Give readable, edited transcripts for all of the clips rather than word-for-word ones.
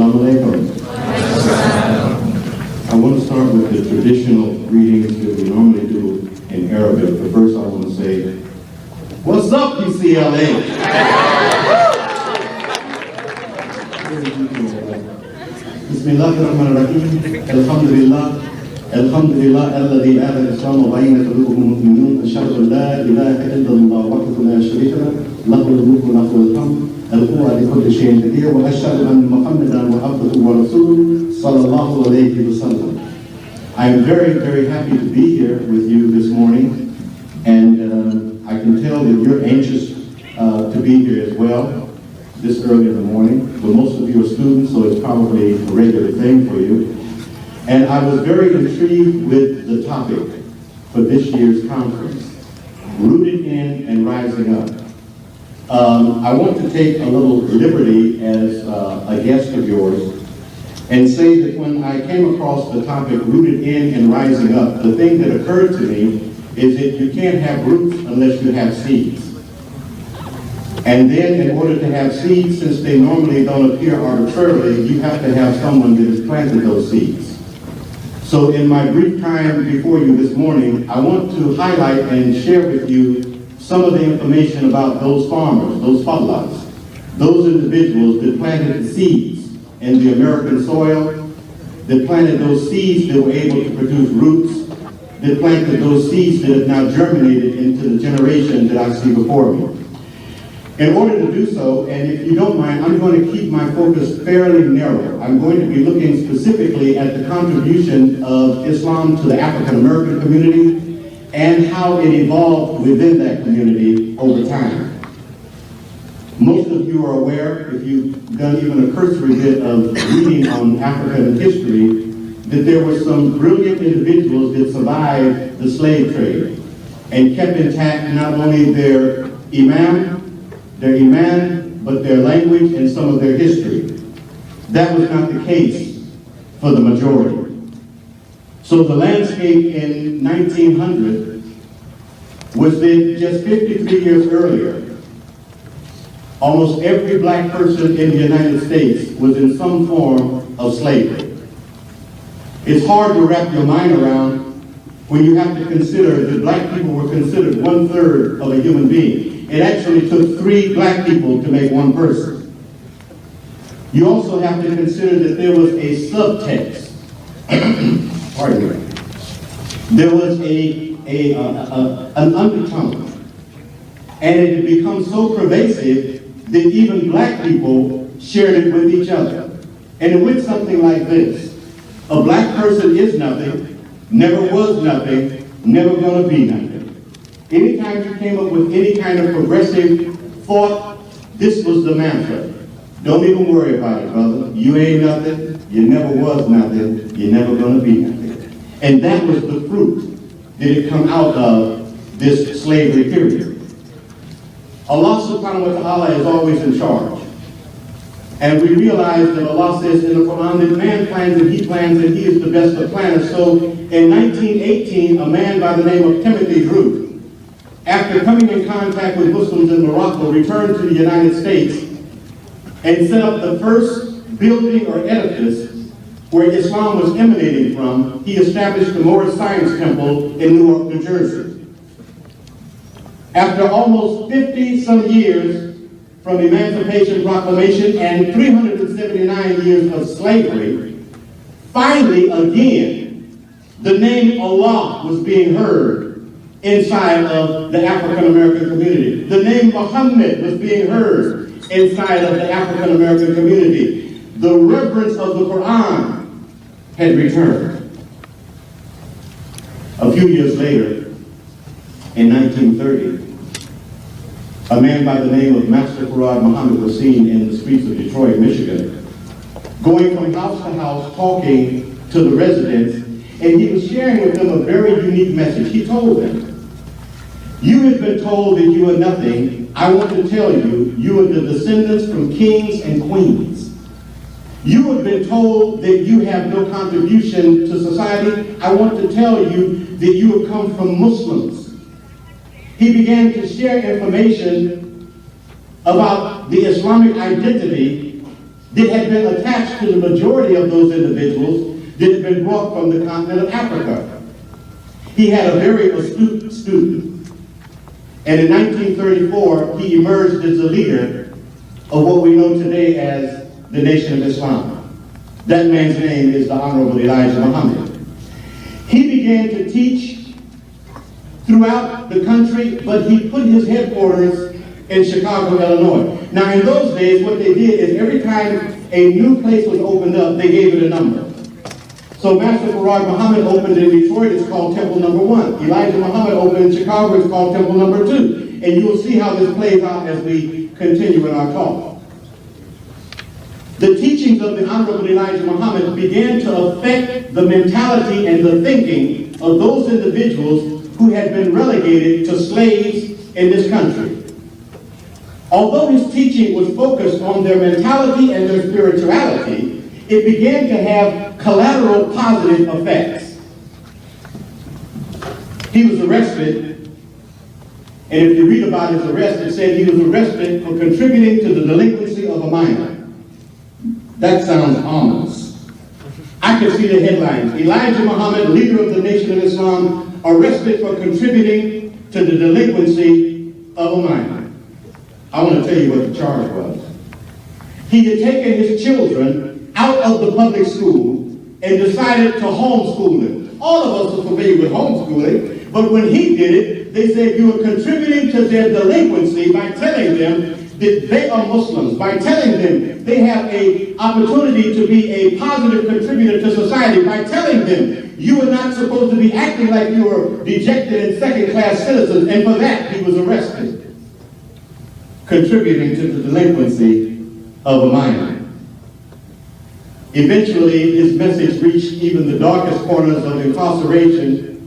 Assalamu alaikum. I want to start with the traditional greetings that we normally do in Arabic, but first I want to say, what's up, UCLA? Bismillahirrahmanirrahim. Alhamdulillah. Alhamdulillah, alladhi ala al-Islam wa bayna qulubukum mu'minun, ashhadu an la ilaha illallah wahdahu la sharika lahu, lahu al-mulku wa lahu al-hamd, al-huwa ala kulli shay'in qadir, wa ashhadu anna Muhammadan abduhu wa rasuluhu sallallahu alayhi wa sallam. I am very, very happy to be here with you this morning, and I can tell that you're anxious to be here as well this early in the morning, but most of you are students, so it's probably a regular thing for you. And I was very intrigued with the topic for this year's conference, Rooted in and Rising Up. I want to take a little liberty as a guest of yours and say that when I came across the topic Rooted in and Rising Up, the thing that occurred to me is that you can't have roots unless you have seeds. And then in order to have seeds, since they normally don't appear arbitrarily, you have to have someone that has planted those seeds. So in my brief time before you this morning, I want to highlight and share with you some of the information about those farmers, those fadlas, those individuals that planted the seeds in the American soil, that planted those seeds that were able to produce roots, that planted those seeds that have now germinated into the generation that I see before me. In order to do so, and if you don't mind, I'm going to keep my focus fairly narrow. I'm going to be looking specifically at the contribution of Islam to the African American community and how it evolved within that community over time. Most of you are aware, if you've done even a cursory bit of reading on African history, that there were some brilliant individuals that survived the slave trade and kept intact not only their iman, but their language and some of their history. That was not the case for the majority. So the landscape in 1900 was that just 53 years earlier, almost every black person in the United States was in some form of slavery. It's hard to wrap your mind around when you have to consider that black people were considered 1/3 of a human being. It actually took 3 black people to make 1 person. You also have to consider that there was a subtext. Pardon me. There was an undertone. And it had become so pervasive that even black people shared it with each other. And it went something like this. A black person is nothing, never was nothing, never gonna be nothing. Anytime you came up with any kind of progressive thought, this was the mantra. Don't even worry about it, brother. You ain't nothing, you never was nothing, you're never gonna be nothing. And that was the fruit that had come out of this slavery period. Allah subhanahu wa ta'ala is always in charge. And we realize that Allah says in the Quran that man plans and he is the best of planners. So in 1918, a man by the name of Timothy Drew, after coming in contact with Muslims in Morocco, returned to the United States and set up the first building or edifice where Islam was emanating from. He established the Moorish Science Temple in Newark, New Jersey. After almost 50-some years from Emancipation Proclamation and 379 years of slavery, finally again, the name Allah was being heard inside of the African American community. The name Muhammad was being heard inside of the African American community. The reverence of the Quran had returned. A few years later, in 1930, a man by the name of Master Farad Muhammad was seen in the streets of Detroit, Michigan, going from house to house talking to the residents, and he was sharing with them a very unique message. He told them, you have been told that you are nothing. I want to tell you, you are the descendants from kings and queens. You have been told that you have no contribution to society. I want to tell you that you have come from Muslims. He began to share information about the Islamic identity that had been attached to the majority of those individuals that had been brought from the continent of Africa. He had a very astute student. And in 1934, he emerged as the leader of what we know today as the Nation of Islam. That man's name is the Honorable Elijah Muhammad. He began to teach throughout the country, but he put his headquarters in Chicago, Illinois. Now, in those days, what they did is every time a new place was opened up, they gave it a number. So Master Farag Muhammad opened in Detroit, it's called Temple Number 1. Elijah Muhammad opened in Chicago, it's called Temple Number 2. And you will see how this plays out as we continue in our talk. The teachings of the Honorable Elijah Muhammad began to affect the mentality and the thinking of those individuals who had been relegated to slaves in this country. Although his teaching was focused on their mentality and their spirituality, it began to have collateral positive effects. He was arrested, and if you read about his arrest, it said he was arrested for contributing to the delinquency of a minor. That sounds ominous. I can see the headlines. Elijah Muhammad, leader of the Nation of Islam, arrested for contributing to the delinquency of a minor. I want to tell you what the charge was. He had taken his children out of the public school and decided to homeschool them. All of us are familiar with homeschooling, but when he did it, they said you were contributing to their delinquency by telling them that they are Muslims, by telling them they have an opportunity to be a positive contributor to society, by telling them you are not supposed to be acting like you are dejected and second-class citizens, and for that he was arrested, contributing to the delinquency of a minor. Eventually, his message reached even the darkest corners of incarceration,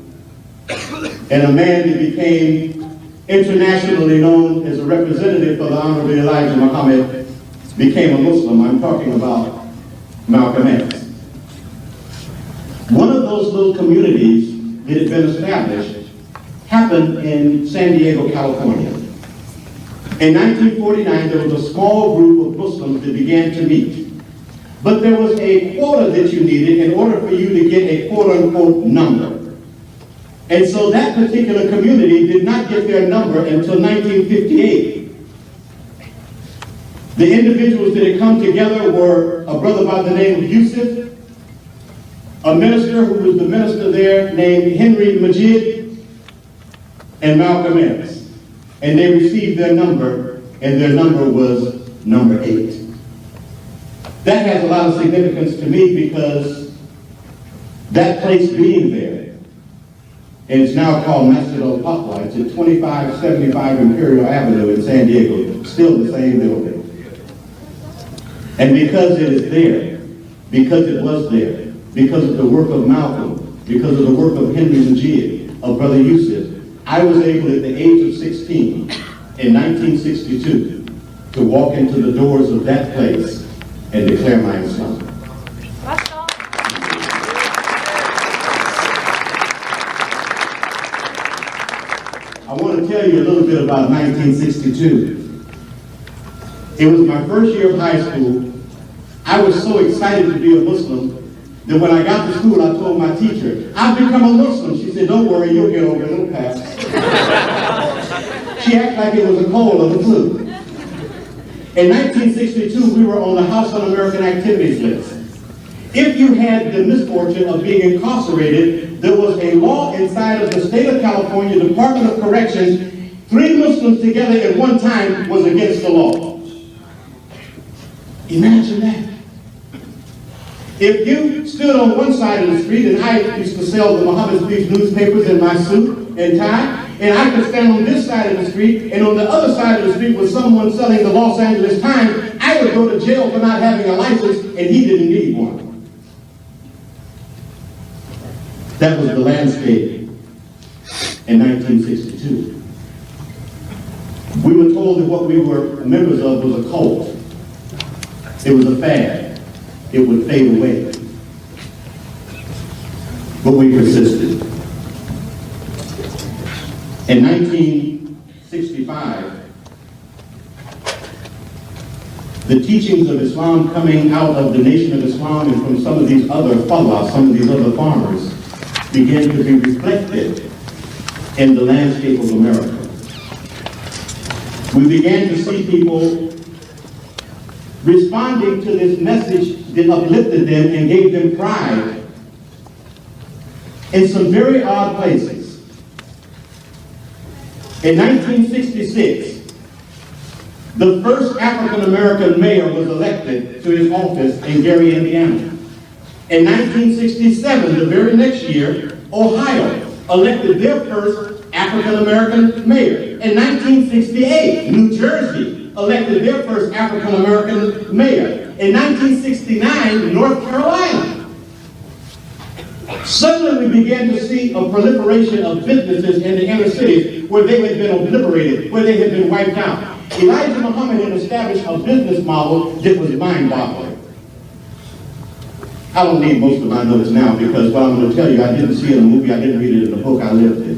and a man that became internationally known as a representative for the Honorable Elijah Muhammad became a Muslim. I'm talking about Malcolm X. One of those little communities that had been established happened in San Diego, California. In 1949, there was a small group of Muslims that began to meet. But there was a quota that you needed in order for you to get a quote-unquote number. And so that particular community did not get their number until 1958. The individuals that had come together were a brother by the name of Yusuf, a minister who was the minister there named Henry Majid, and Malcolm X. And they received their number, and their number was number 8. That has a lot of significance to me because that place being there, and it's now called Masjid al-Taqwa. It's at 2575 Imperial Avenue in San Diego, still the same building. And because it is there, because it was there, because of the work of Malcolm, because of the work of Henry Majid, of Brother Yusuf, I was able at the age of 16 in 1962 to walk into the doors of that place and declare my Islam. I want to tell you a little bit about 1962. It was my first year of high school. I was so excited to be a Muslim that when I got to school, I told my teacher, I've become a Muslim. She said, don't worry, you'll get over it, it'll pass. She acted like it was a cold or the flu. In 1962, we were on the House Un-American Activities list. If you had the misfortune of being incarcerated, there was a law inside of the state of California Department of Corrections, 3 Muslims together at one time was against the law. Imagine that. If you stood on one side of the street, and I used to sell the Muhammad Speaks newspapers in my suit and tie, and I could stand on this side of the street, and on the other side of the street was someone selling the Los Angeles Times, I would go to jail for not having a license, and he didn't need one. That was the landscape in 1962. We were told that what we were members of was a cult. It was a fad. It would fade away. But we persisted. In 1965, the teachings of Islam coming out of the Nation of Islam and from some of these other followers, some of these other farmers, began to be reflected in the landscape of America. We began to see people responding to this message that uplifted them and gave them pride in some very odd places. In 1966, the first African-American mayor was elected to his office in Gary, Indiana. In 1967, the very next year, Ohio elected their first African-American mayor. In 1968, New Jersey elected their first African-American mayor. In 1969, North Carolina. Suddenly we began to see a proliferation of businesses in the inner cities where they had been obliterated, where they had been wiped out. Elijah Muhammad had established a business model that was mind-boggling. I don't need most of my notes now because what I'm going to tell you, I didn't see it in a movie, I didn't read it in a book, I lived it.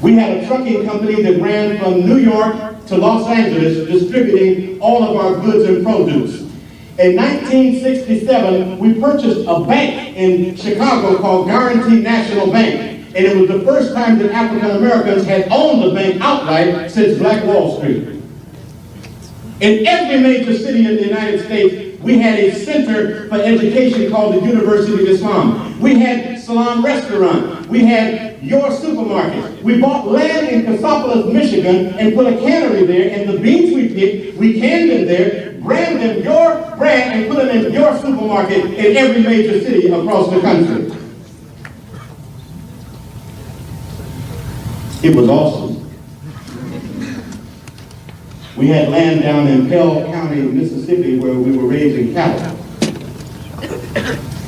We had a trucking company that ran from New York to Los Angeles distributing all of our goods and produce. In 1967, we purchased a bank in Chicago called Guarantee National Bank. And it was the first time that African Americans had owned the bank outright since Black Wall Street. In every major city in the United States, we had a center for education called the University of Islam. We had Salam Restaurant. We had Your Supermarket. We bought land in Cassopolis, Michigan, and put a cannery there, and the beans we picked, we canned them there, brand them Your brand, and put them in Your Supermarket in every major city across the country. It was awesome. We had land down in Pell County, Mississippi, where we were raising cattle.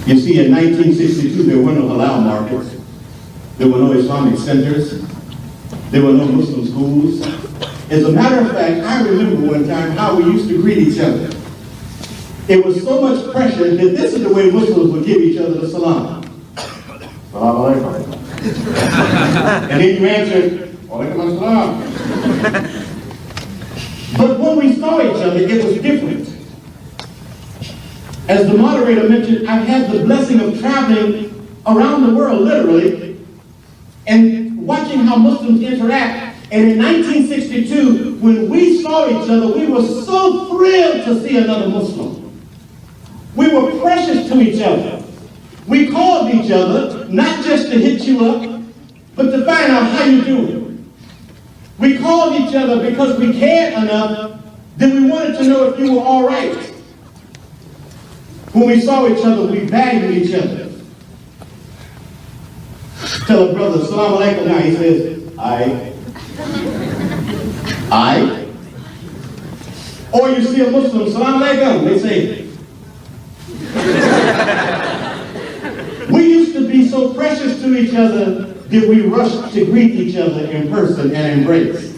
You see, in 1962, there were no halal markets. There were no Islamic centers. There were no Muslim schools. As a matter of fact, I remember one time how we used to greet each other. It was so much pressure that this is the way Muslims would give each other the salam. Salaam alaikum. And then you answered, alaikum assalam. But when we saw each other, it was different. As the moderator mentioned, I've had the blessing of traveling around the world, literally, and watching how Muslims interact. And in 1962, when we saw each other, we were so thrilled to see another Muslim. We were precious to each other. We called each other, not just to hit you up, but to find out how you doing. We called each other because we cared enough that we wanted to know if you were all right. When we saw each other, we valued each other. Tell a brother, Salaam alaikum now. He says, I. Or you see a Muslim, Salaam alaikum. They say, we used to be so precious to each other that we rushed to greet each other in person and embrace.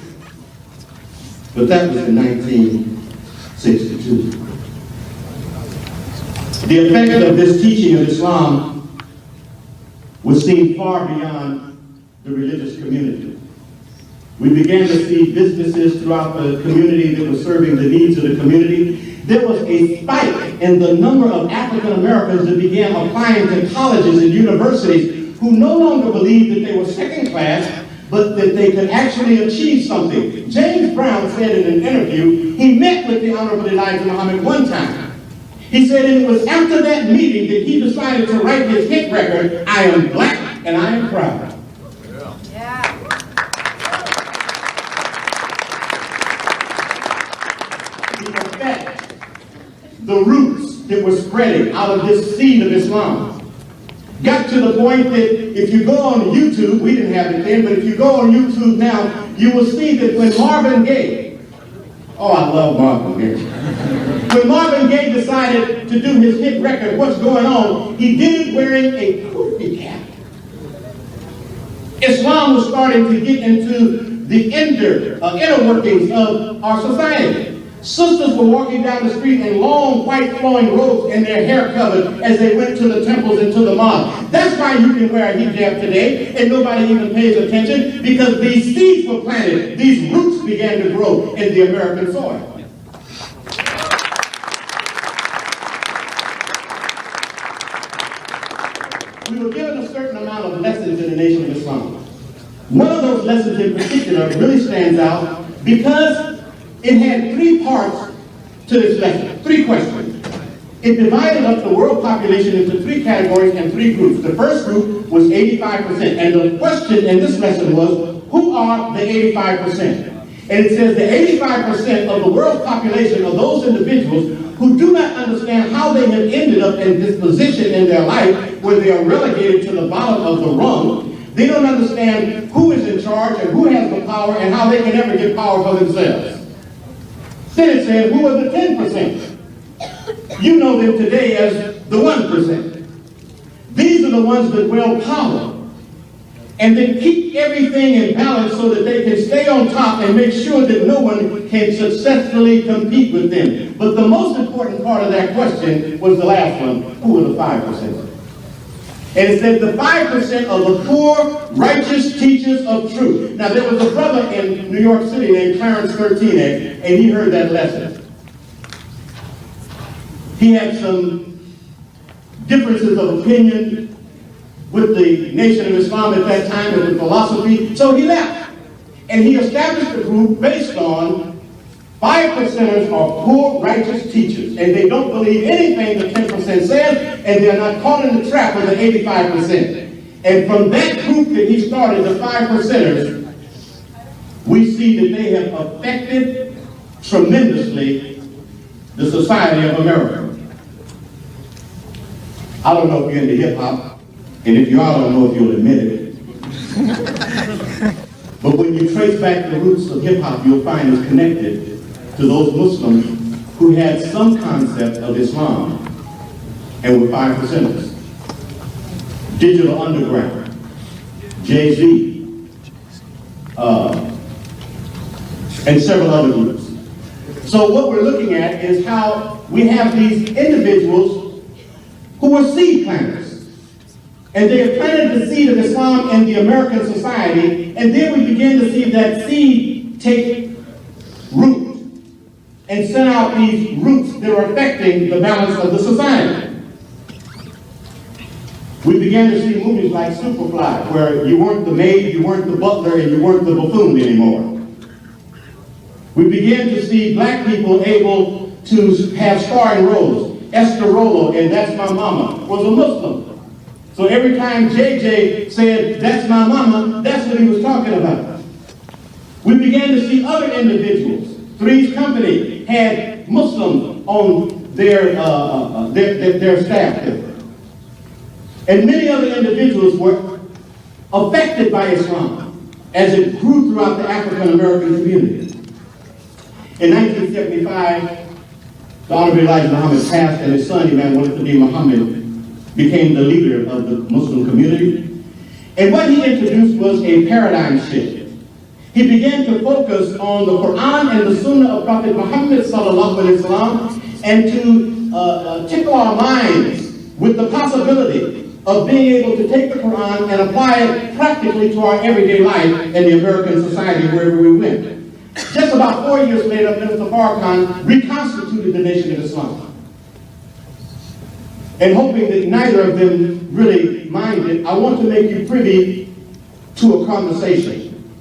But that was in 1962. The effect of this teaching of Islam was seen far beyond the religious community. We began to see businesses throughout the community that were serving the needs of the community. There was a spike in the number of African Americans that began applying to colleges and universities who no longer believed that they were second class, but that they could actually achieve something. James Brown said in an interview, he met with the Honorable Elijah Muhammad one time. He said it was after that meeting that he decided to write his hit record, I Am Black and I Am Proud. Yeah. The effect, the roots that were spreading out of this seed of Islam got to the point that if you go on YouTube, we didn't have it then, but if you go on YouTube now, you will see that when Marvin Gaye, oh, I love Marvin Gaye. When Marvin Gaye decided to do his hit record, What's Going On, he did it wearing a poofy cap. Islam was starting to get into the inner workings of our society. Sisters were walking down the street in long, white flowing robes and their hair covered as they went to the temples and to the mosque. That's why you can wear a hijab today and nobody even pays attention, because these seeds were planted. These roots began to grow in the American soil. we were given a certain amount of lessons in the Nation of Islam. One of those lessons in particular really stands out because it had three parts to this lesson, three questions. It divided up the world population into three categories and three groups. The first group was 85%, and the question in this lesson was, who are the 85%? And it says the 85% of the world's population are those individuals who do not understand how they have ended up in this position in their life where they are relegated to the bottom of the rung. They don't understand who is in charge and who has the power and how they can ever get power for themselves. Then it says, who are the 10%? You know them today as the 1%. These are the ones that wield power and then keep everything in balance so that they can stay on top and make sure that no one can successfully compete with them. But the most important part of that question was the last one, who are the 5%? And it said the 5% are the poor, righteous teachers of truth. Now there was a brother in New York City named Clarence 13X, and he heard that lesson. He had some differences of opinion with the Nation of Islam at that time, with the philosophy, so he left. And he established a group based on 5%ers are poor, righteous teachers, and they don't believe anything the 10% says, and they're not caught in the trap of the 85%. And from that group that he started, the 5%ers, we see that they have affected tremendously the society of America. I don't know if you're into hip-hop, and if you are, I don't know if you'll admit it. But when you trace back the roots of hip-hop, you'll find it's connected to those Muslims who had some concept of Islam and were 5%ers. Digital Underground, Jay-Z, and several other groups. So what we're looking at is how we have these individuals who were seed planters. And they have planted the seed of Islam in the American society, and then we begin to see that seed take root and send out these roots that are affecting the balance of the society. We began to see movies like Superfly, where you weren't the maid, you weren't the butler, and you weren't the buffoon anymore. We began to see black people able to have starring roles. Esther Rollo, and That's My Mama, was a Muslim. So every time JJ said, that's my mama, that's what he was talking about. We began to see other individuals. Three's Company had Muslims on their staff. And many other individuals were affected by Islam as it grew throughout the African American community. In 1975, the Honorable Elijah Muhammad passed, and his son, Imam Tariq Muhammad, became the leader of the Muslim community. And what he introduced was a paradigm shift. He began to focus on the Quran and the Sunnah of Prophet Muhammad sallallahu alaihi wasallam, and to tickle our minds with the possibility of being able to take the Quran and apply it practically to our everyday life in the American society wherever we went. Just about 4 years later, Minister Farrakhan reconstituted the Nation of Islam. And hoping that neither of them really minded, I want to make you privy to a conversation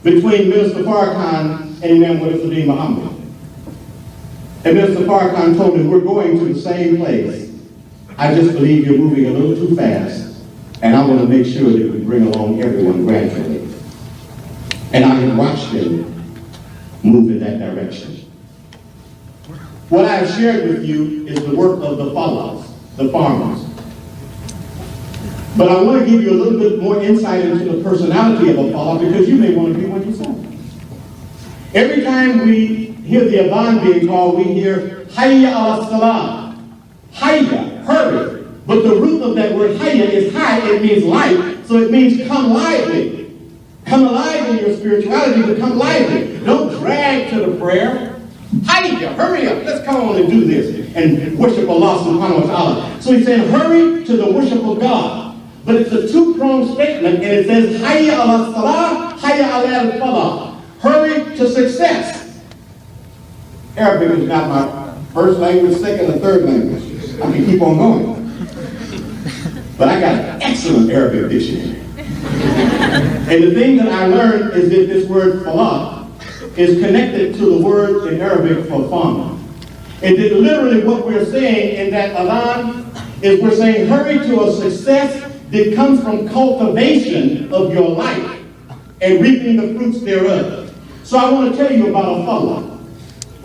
between Minister Farrakhan and Imam Tariq Muhammad. And Minister Farrakhan told him, we're going to the same place. I just believe you're moving a little too fast, and I want to make sure that we bring along everyone gradually. And I have watched them move in that direction. What I have shared with you is the work of the followers, the farmers. But I want to give you a little bit more insight into the personality of a follower, because you may want to be one yourself. Every time we hear the adhan being called, we hear hayya ala salah. Hayya, hurry. But the root of that word hayya is high, it means life, so it means come lively. Come alive in your spirituality, but come lively. Don't drag to the prayer. Hayya, hurry up, let's come on and do this and worship Allah subhanahu wa ta'ala. So he's saying hurry to the worship of God. But it's a two-pronged statement, and it says hayya ala salah, hayya ala al-falah. Hurry to success. Arabic is not my first language, second or third language. I can keep on going. but I got an excellent Arabic dictionary. And the thing that I learned is that this word falah is connected to the word in Arabic for farmer. And that literally what we're saying in that adhan is we're saying hurry to a success that comes from cultivation of your life and reaping the fruits thereof. So I want to tell you about a falah.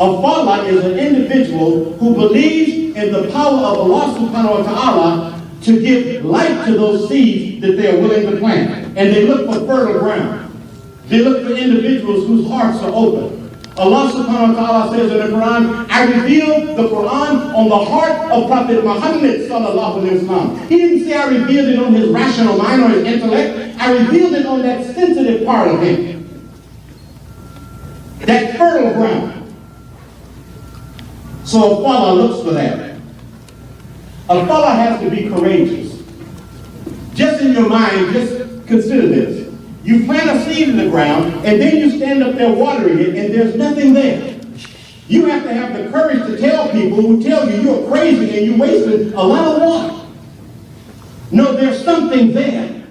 A falah is an individual who believes in the power of Allah subhanahu wa ta'ala to give life to those seeds that they are willing to plant. And they look for fertile ground. They look for individuals whose hearts are open. Allah subhanahu wa ta'ala says in the Quran, I revealed the Quran on the heart of Prophet Muhammad sallallahu alaihi wasallam. He didn't say I revealed it on his rational mind or his intellect. I revealed it on that sensitive part of him. That fertile ground. So a falah looks for that. A falah has to be courageous. Just in your mind, just consider this. You plant a seed in the ground, and then you stand up there watering it, and there's nothing there. You have to have the courage to tell people who tell you you're crazy and you wasted a lot of water. No, there's something there.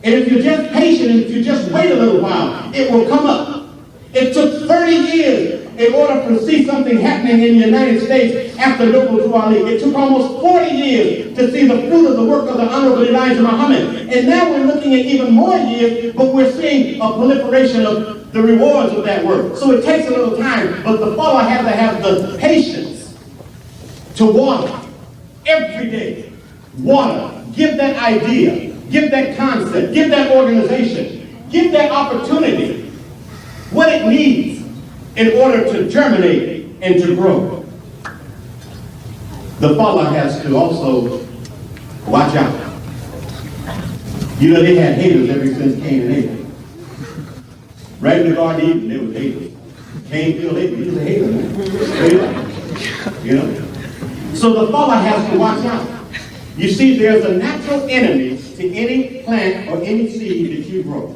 And if you're just patient, and if you just wait a little while, it will come up. It took 30 years in order to see something happening in the United States after Noble Ali. It took almost 40 years to see the fruit of the work of the Honorable Elijah Muhammad. And now we're looking at even more years, but we're seeing a proliferation of the rewards of that work. So it takes a little time, but the falah has to have the patience to water every day. Water. Give that idea. Give that concept. Give that organization. Give that opportunity what it needs in order to germinate and to grow. The falah has to also watch out. You know, they had haters ever since Cain and Abel. Right in the Garden of Eden, there was haters. Cain killed Abel, he was a hater, man. You know? So the falah has to watch out. You see, there's a natural enemy to any plant or any seed that you grow.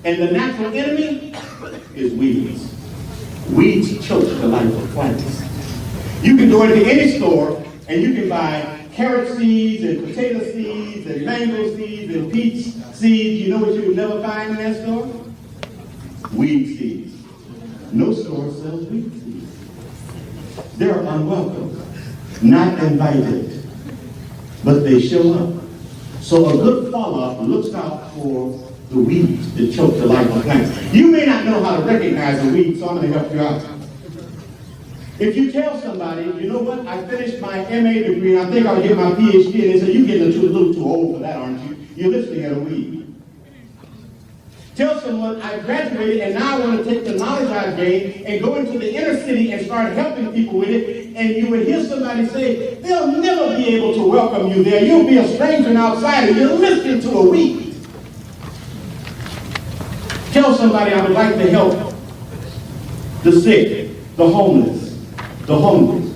And the natural enemy is weeds. Weeds choke the life of plants. You can go into any store and you can buy carrot seeds and potato seeds and mango seeds and peach seeds. You know what you will never find in that store? Weed seeds. No store sells weed seeds. They're unwelcome, not invited, but they show up. So a good falah looks out for the weeds that choke the life of plants. You may not know how to recognize a weed, so I'm going to help you out. If you tell somebody, you know what, I finished my MA degree and I think I'll get my PhD, and they say, you're getting a little too old for that, aren't you? You're listening at a weed. Tell someone, I graduated and now I want to take the knowledge I've gained and go into the inner city and start helping people with it, and you would hear somebody say, they'll never be able to welcome you there. You'll be a stranger and outsider. You're listening to a weed. Tell somebody I would like to help the sick, the homeless, the hungry.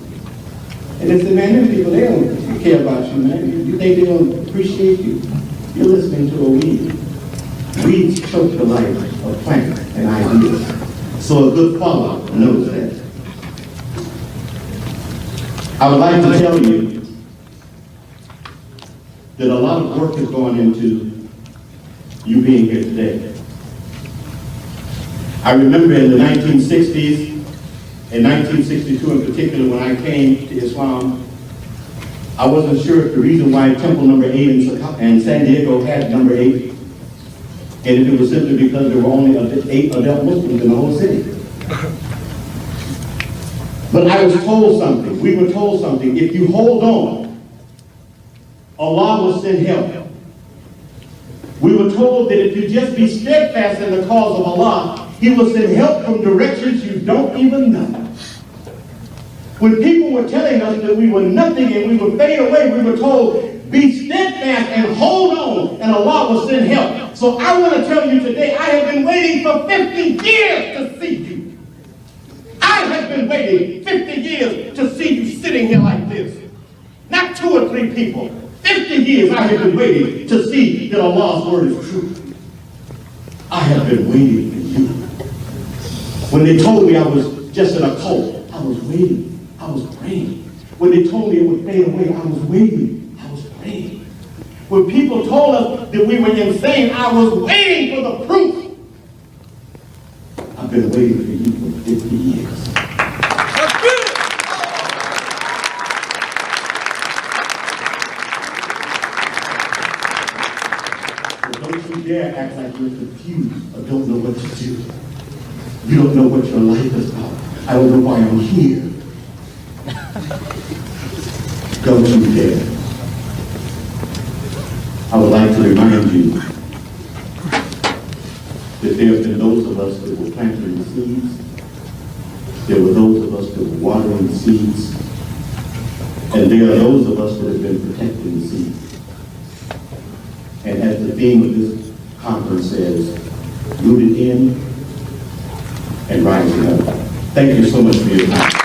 And they say, man, them people, they don't care about you, man. You think they don't appreciate you? You're listening to a weed. Weeds choke the life of plants and ideas. So a good falah knows that. I would like to tell you that a lot of work is going into you being here today. I remember in the 1960s, in 1962 in particular, when I came to Islam, I wasn't sure if the reason why Temple number 8 in San Diego had number 8, and if it was simply because there were only 8 adult Muslims in the whole city. But I was told something, we were told something, if you hold on, Allah will send help. We were told that if you just be steadfast in the cause of Allah, He will send help from directions you don't even know. When people were telling us that we were nothing and we would fade away, we were told, be steadfast and hold on, and Allah will send help. So I want to tell you today, I have been waiting for 50 years to see you. I have been waiting 50 years to see you sitting here like this. Not 2 or 3 people. 50 years I have been waiting to see that Allah's word is true. I have been waiting for you. When they told me I was just in a cult, I was waiting. I was praying. When they told me it would fade away, I was waiting. I was praying. When people told us that we were insane, I was waiting for the proof. I've been waiting for you for 50 years. That's good. So don't you dare act like you're confused or don't know what to do. You don't know what your life is about. I don't know why I'm here. Don't you dare. I would like to remind you that there have been those of us that were planting the seeds. There were those of us that were watering the seeds. And there are those of us that have been protecting the seeds. And as the theme of this conference says, rooted in and rising up. Thank you so much for your time.